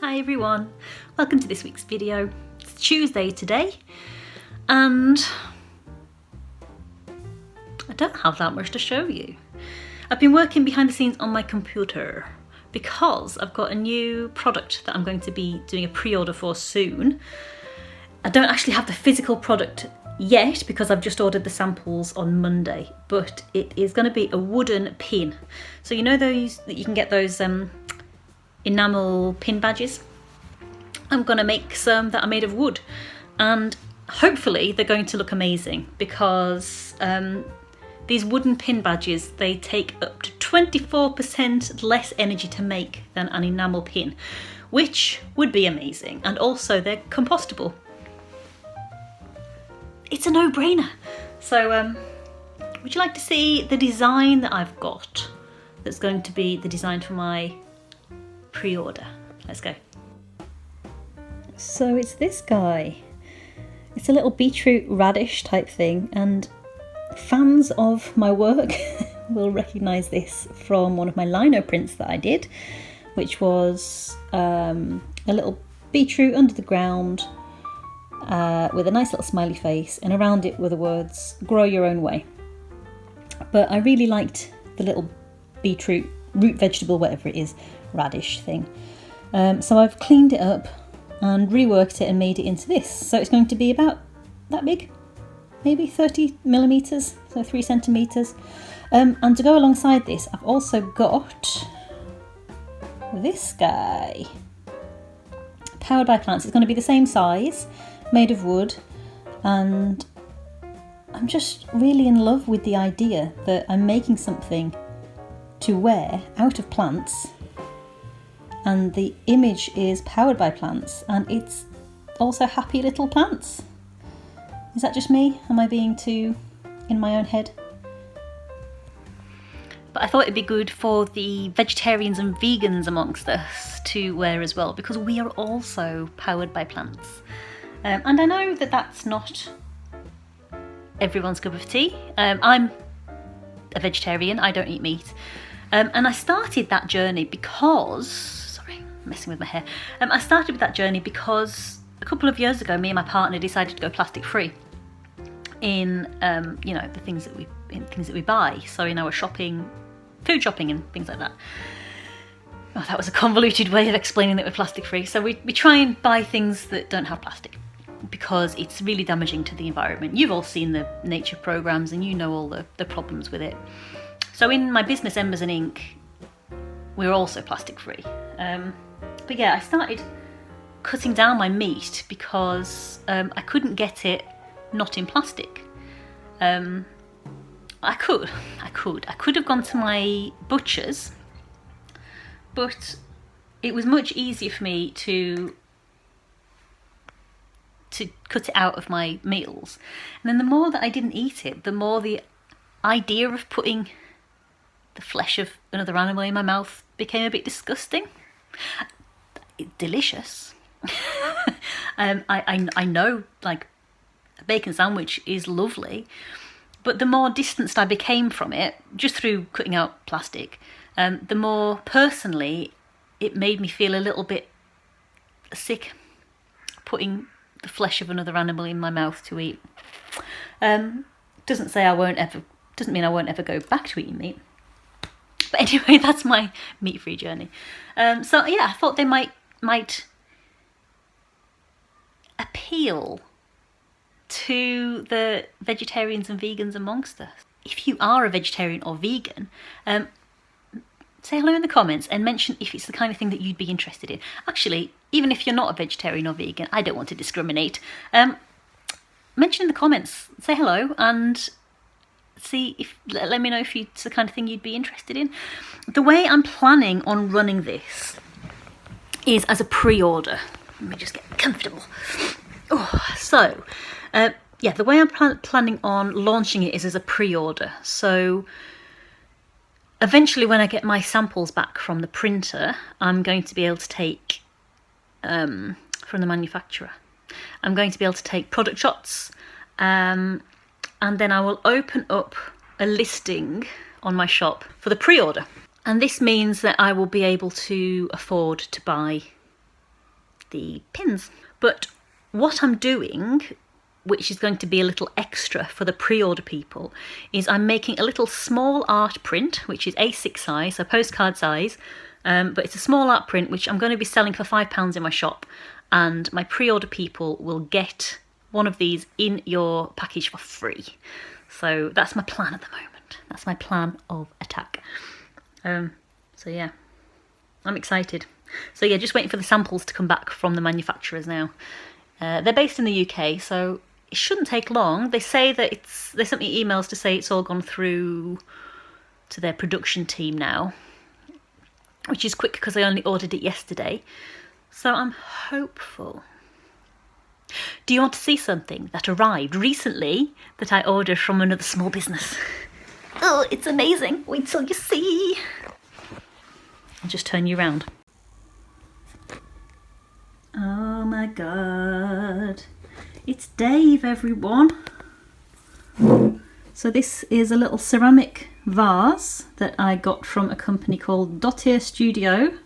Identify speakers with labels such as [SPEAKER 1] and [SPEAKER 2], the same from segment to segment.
[SPEAKER 1] Hi everyone, welcome to this week's video. It's Tuesday today and I don't have that much to show you. I've been working behind the scenes on my computer because I've got a new product that I'm going to be doing a pre-order for soon. I don't actually have the physical product yet because I've just ordered the samples on Monday, but it is going to be a wooden pin. So you know those that you can get those enamel pin badges? I'm going to make some that are made of wood and hopefully they're going to look amazing because these wooden pin badges, they take up to 24% less energy to make than an enamel pin, which would be amazing, and also they're compostable. It's a no-brainer. So would you like to see the design that I've got that's going to be the design for my pre-order? Let's go. So it's this guy. It's a little beetroot radish type thing, and fans of my work will recognise this from one of my lino prints that I did, which was a little beetroot under the ground with a nice little smiley face, and around it were the words "grow your own way." But I really liked the little beetroot, root vegetable, whatever it is, radish thing. So I've cleaned it up and reworked it and made it into this. So it's going to be about that big, maybe 30 millimeters, so 3 centimeters. And to go alongside this, I've also got this guy, powered by plants. It's going to be the same size, made of wood, and I'm just really in love with the idea that I'm making something to wear out of plants, and the image is powered by plants, and it's also happy little plants. Is that just me? Am I being too in my own head? But I thought it'd be good for the vegetarians and vegans amongst us to wear as well, because we are also powered by plants. And I know that that's not everyone's cup of tea. I'm a vegetarian, I don't eat meat. And I started that journey because, sorry, I'm messing with my hair. I started with that journey because a couple of years ago, me and my partner decided to go plastic free in, you know, the things that we buy. So in our shopping, food shopping and things like that. Oh, that was a convoluted way of explaining that we're plastic free. So we try and buy things that don't have plastic, because it's really damaging to the environment. You've all seen the nature programs and you know all the problems with it. So in my business, Embers and Ink, we're also plastic free. But yeah, I started cutting down my meat because I couldn't get it not in plastic. I could have gone to my butcher's, but it was much easier for me to cut it out of my meals. And then the more that I didn't eat it, the more the idea of putting the flesh of another animal in my mouth became a bit disgusting. Delicious. I know, like, a bacon sandwich is lovely, but the more distanced I became from it, just through cutting out plastic, the more personally it made me feel a little bit sick, putting the flesh of another animal in my mouth to eat. Doesn't mean I won't ever go back to eating meat. But anyway, that's my meat-free journey. So yeah, I thought they might appeal to the vegetarians and vegans amongst us. If you are a vegetarian or vegan, say hello in the comments and mention if it's the kind of thing that you'd be interested in. Actually, even if you're not a vegetarian or vegan, I don't want to discriminate. Mention in the comments, say hello, and let me know if it's the kind of thing you'd be interested in. The way I'm planning on running this is as a pre-order. Let me just get comfortable. Yeah, the way I'm planning on launching it is as a pre-order. So eventually, when I get my samples back from the printer, I'm going to be able to take from the manufacturer. I'm going to be able to take product shots, and then I will open up a listing on my shop for the pre-order. And this means that I will be able to afford to buy the pins. But what I'm doing, which is going to be a little extra for the pre-order people, is I'm making a little small art print, which is A6 size, so postcard size, but it's a small art print which I'm going to be selling for £5 in my shop, and my pre-order people will get one of these in your package for free. So that's my plan at the moment. That's my plan of attack. So yeah, I'm excited. So yeah, just waiting for the samples to come back from the manufacturers now. They're based in the UK, so it shouldn't take long. They say that they sent me emails to say it's all gone through to their production team now, which is quick because I only ordered it yesterday. So I'm hopeful. Do you want to see something that arrived recently that I ordered from another small business? Oh, it's amazing. Wait till you see. I'll just turn you around. Oh my God. It's Dave, everyone. So this is a little ceramic vase that I got from a company called Dottier Studio.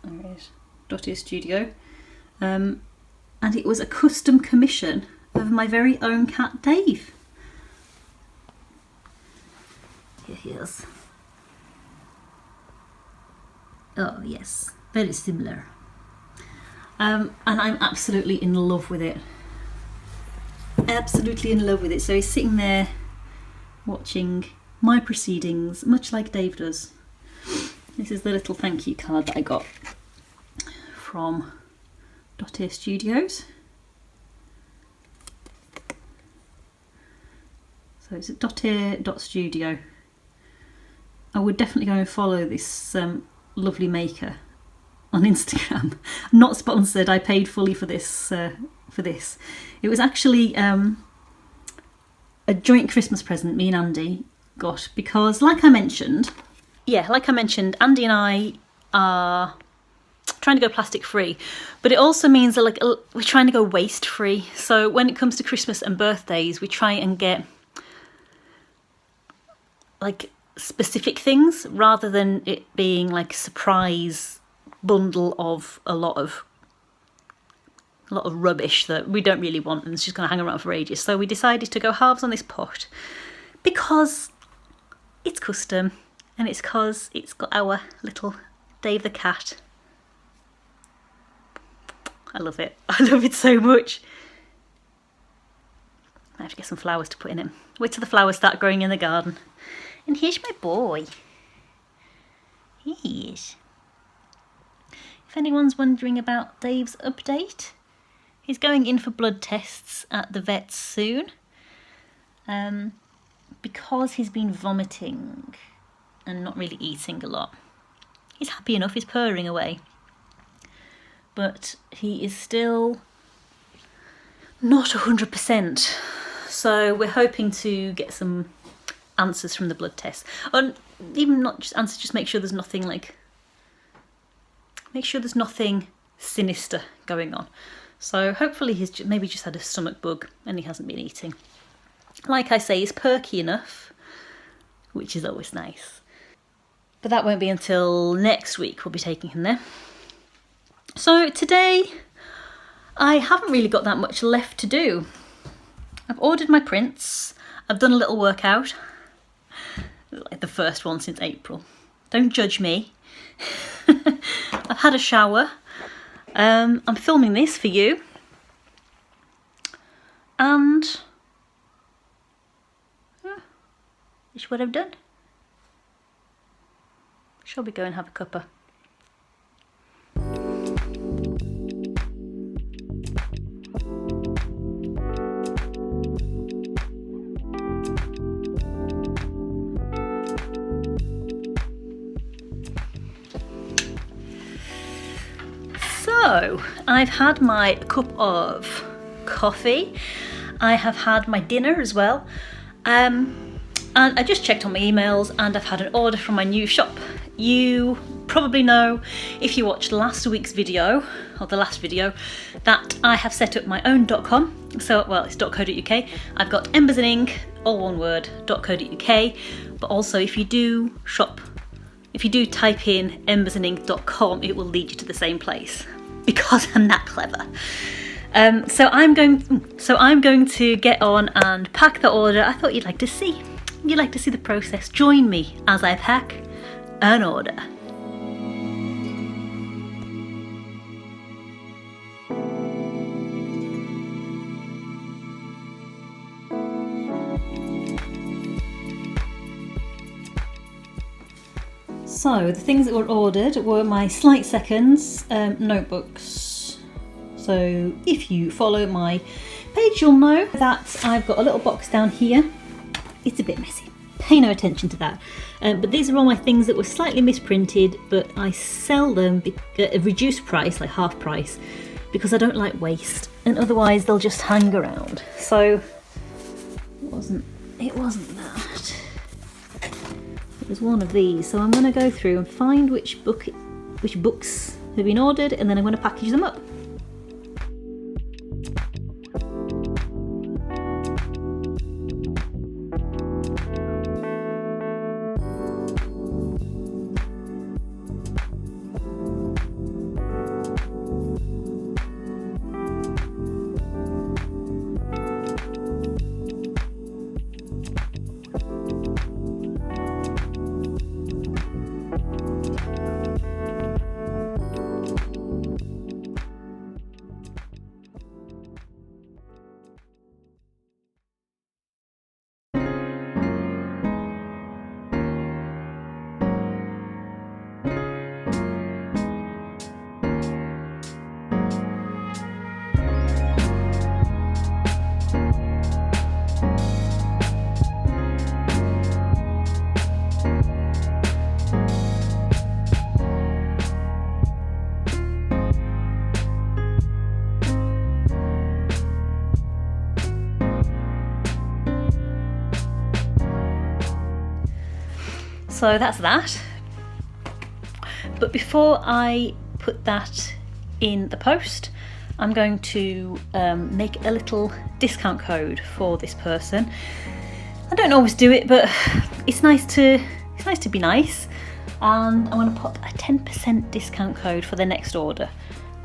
[SPEAKER 1] There it is, Dottier Studio. And it was a custom commission of my very own cat, Dave. Here he is. Oh yes, very similar. And I'm absolutely in love with it. Absolutely in love with it. So he's sitting there watching my proceedings, much like Dave does. This is the little thank you card that I got from Dottier Studios. So it's at dottier.studio. I would definitely go and follow this lovely maker on Instagram. I'm not sponsored. I paid fully for this. It was actually a joint Christmas present me and Andy got, because like I mentioned, Andy and I are trying to go plastic free, but it also means that we're trying to go waste free. So when it comes to Christmas and birthdays, we try and get specific things rather than it being like a surprise bundle of a lot of rubbish that we don't really want and it's just going to hang around for ages. So we decided to go halves on this pot because it's custom and it's because it's got our little Dave the cat. I love it. I love it so much. I have to get some flowers to put in it. Wait till the flowers start growing in the garden. And here's my boy. Here he is. If anyone's wondering about Dave's update, he's going in for blood tests at the vet soon. Because he's been vomiting and not really eating a lot. He's happy enough, he's purring away. But he is still not 100%. So we're hoping to get some answers from the blood test. And even not just answers, just make sure there's nothing nothing sinister going on. So hopefully he's maybe just had a stomach bug and he hasn't been eating. Like I say, he's perky enough, which is always nice. But that won't be until next week we'll be taking him there. So today I haven't really got that much left to do. I've ordered my prints. I've done a little workout. Like the first one since April. Don't judge me. I've had a shower. I'm filming this for you. And it's what I've done. Shall we go and have a cuppa? So, I've had my cup of coffee. I have had my dinner as well. And I just checked on my emails and I've had an order from my new shop. You probably know, if you watched last week's video, or the last video, that I have set up my own .com. So, well, it's .co.uk. I've got Embers and Ink, all one word, .co.uk. But also, if you do type in embersandink.com, it will lead you to the same place. because I'm that clever. So I'm going to get on and pack the order. I thought you'd like to see. You'd like to see the process. Join me as I pack an order. So the things that were ordered were my Slight Seconds notebooks. So if you follow my page, you'll know that I've got a little box down here. It's a bit messy. Pay no attention to that. But these are all my things that were slightly misprinted, but I sell them at a reduced price, like half price, because I don't like waste, and otherwise they'll just hang around. So it wasn't that. It was one of these. So I'm going to go through and find which books have been ordered, and then I'm going to package them up. So that's that. But before I put that in the post, I'm going to make a little discount code for this person. I don't always do it, but it's nice to be nice. And I'm going to put a 10% discount code for the next order.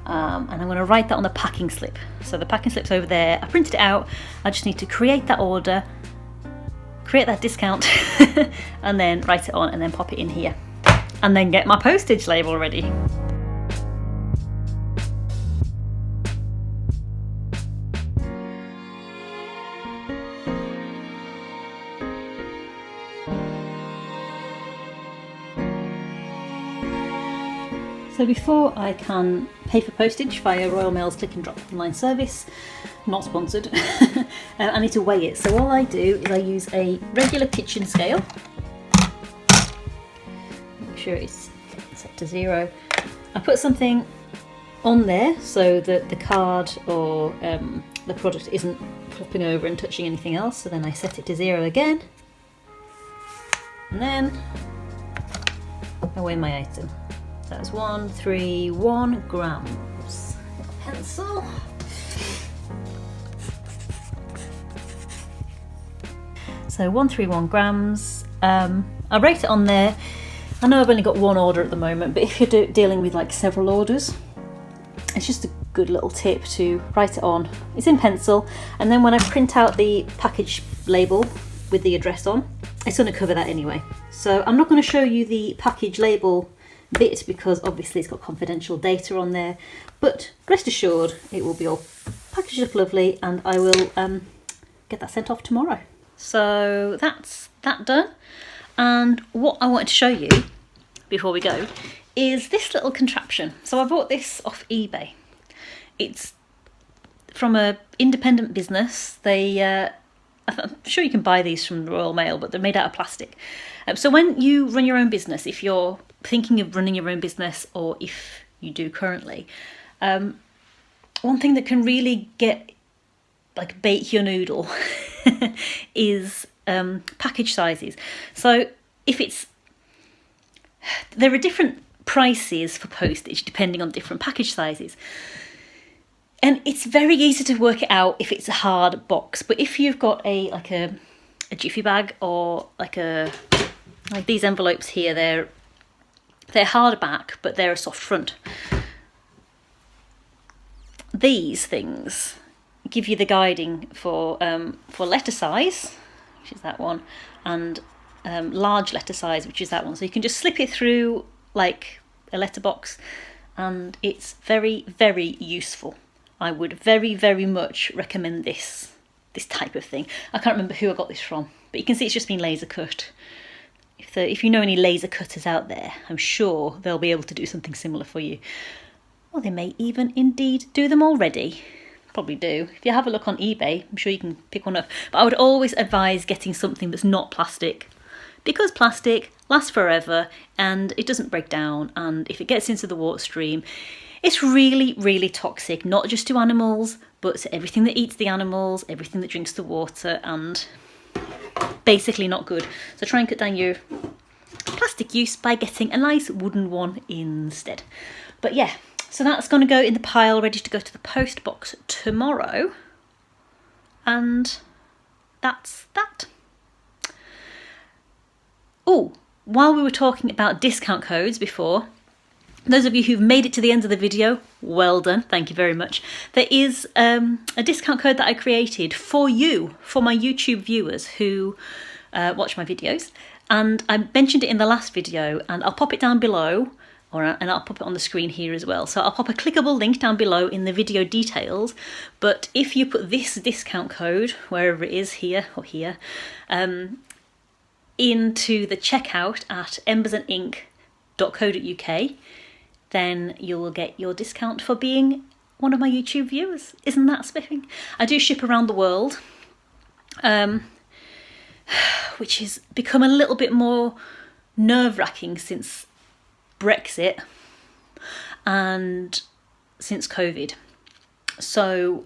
[SPEAKER 1] And I'm going to write that on the packing slip. So the packing slip's over there. I printed it out. I just need to create that order, create that discount, and then write it on and then pop it in here. And then get my postage label ready. So before I can pay for postage via Royal Mail's Click and Drop online service, not sponsored, I need to weigh it. So all I do is I use a regular kitchen scale. Make sure it's set to 0. I put something on there so that the card or the product isn't flopping over and touching anything else. So then I set it to 0 again. And then I weigh my item. That's 131 grams. Pencil. So 131 grams. I rate it on there. I know I've only got one order at the moment, but if you're dealing with like several orders, it's just a good little tip to write it on. It's in pencil, and then when I print out the package label with the address on, it's going to cover that anyway. So I'm not going to show you the package label bit because obviously it's got confidential data on there, but rest assured it will be all packaged up lovely, and I will get that sent off tomorrow. So that's that done, and what I wanted to show you before we go is this little contraption. So I bought this off eBay. It's from a independent business. I'm sure you can buy these from the Royal Mail, but they're made out of plastic. So when you run your own business, if you're thinking of running your own business, or if you do currently, one thing that can really bake your noodle is package sizes. So there are different prices for postage depending on different package sizes. And it's very easy to work it out if it's a hard box. But if you've got a jiffy bag, or like these envelopes here, they're hard back, but they're a soft front. these things give you the guiding for letter size, which is that one, and large letter size, which is that one. So you can just slip it through like a letterbox, and it's very, very useful. I would very, very much recommend this type of thing. I can't remember who I got this from, but you can see it's just been laser cut. If you know any laser cutters out there, I'm sure they'll be able to do something similar for you. Or they may even indeed do them already. Probably do. If you have a look on eBay, I'm sure you can pick one up. But I would always advise getting something that's not plastic, because plastic lasts forever and it doesn't break down, and if it gets into the water stream, it's really, really toxic, not just to animals, but to everything that eats the animals, everything that drinks the water, and basically not good. So try and cut down your plastic use by getting a nice wooden one instead. But yeah, so that's going to go in the pile ready to go to the post box tomorrow. And that's that. Oh, while we were talking about discount codes before, those of you who've made it to the end of the video, well done, thank you very much. There is a discount code that I created for you, for my YouTube viewers who watch my videos. And I mentioned it in the last video, and I'll pop it down below, and I'll pop it on the screen here as well. So I'll pop a clickable link down below in the video details. But if you put this discount code, wherever it is, here or here, into the checkout at embersandink.co.uk, then you will get your discount for being one of my YouTube viewers. Isn't that spiffing? I do ship around the world, which has become a little bit more nerve-wracking since Brexit and since COVID. So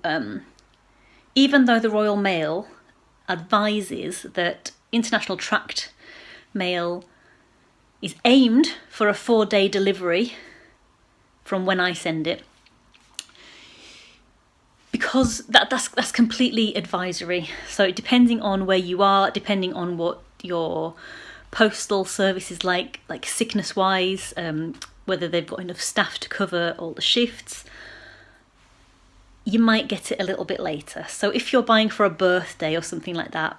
[SPEAKER 1] even though the Royal Mail advises that international tracked mail is aimed for a 4-day delivery from when I send it, because that's completely advisory. So depending on where you are, depending on what your postal service is like sickness wise, whether they've got enough staff to cover all the shifts, you might get it a little bit later. So if you're buying for a birthday or something like that,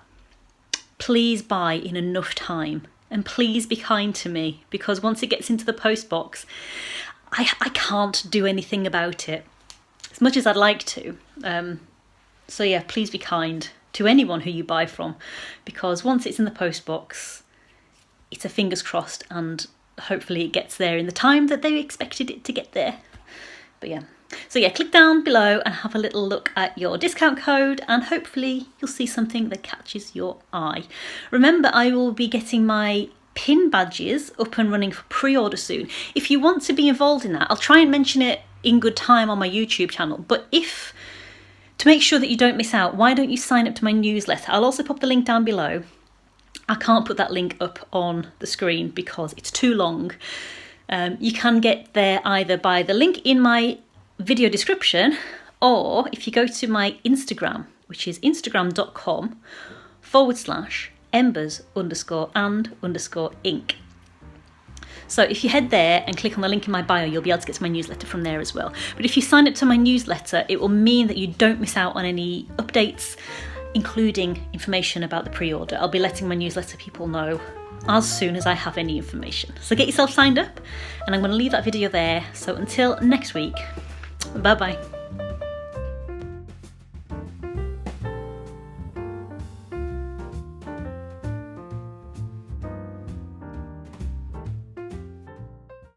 [SPEAKER 1] please buy in enough time, and please be kind to me, because once it gets into the post box, I can't do anything about it, as much as I'd like to. So yeah, please be kind to anyone who you buy from, because once it's in the post box, it's a fingers crossed, and hopefully it gets there in the time that they expected it to get there. But yeah, so yeah, click down below and have a little look at your discount code, and hopefully you'll see something that catches your eye. Remember, I will be getting my pin badges up and running for pre-order soon. If you want to be involved in that, I'll try and mention it in good time on my YouTube channel, but to make sure that you don't miss out, why don't you sign up to my newsletter? I'll also pop the link down below. I can't put that link up on the screen because it's too long. You can get there either by the link in my video description, or if you go to my Instagram, which is instagram.com/embers_and_ink. So if you head there and click on the link in my bio, you'll be able to get to my newsletter from there as well. But if you sign up to my newsletter, it will mean that you don't miss out on any updates, including information about the pre-order. I'll be letting my newsletter people know as soon as I have any information. So get yourself signed up, and I'm going to leave that video there. So until next week, bye bye.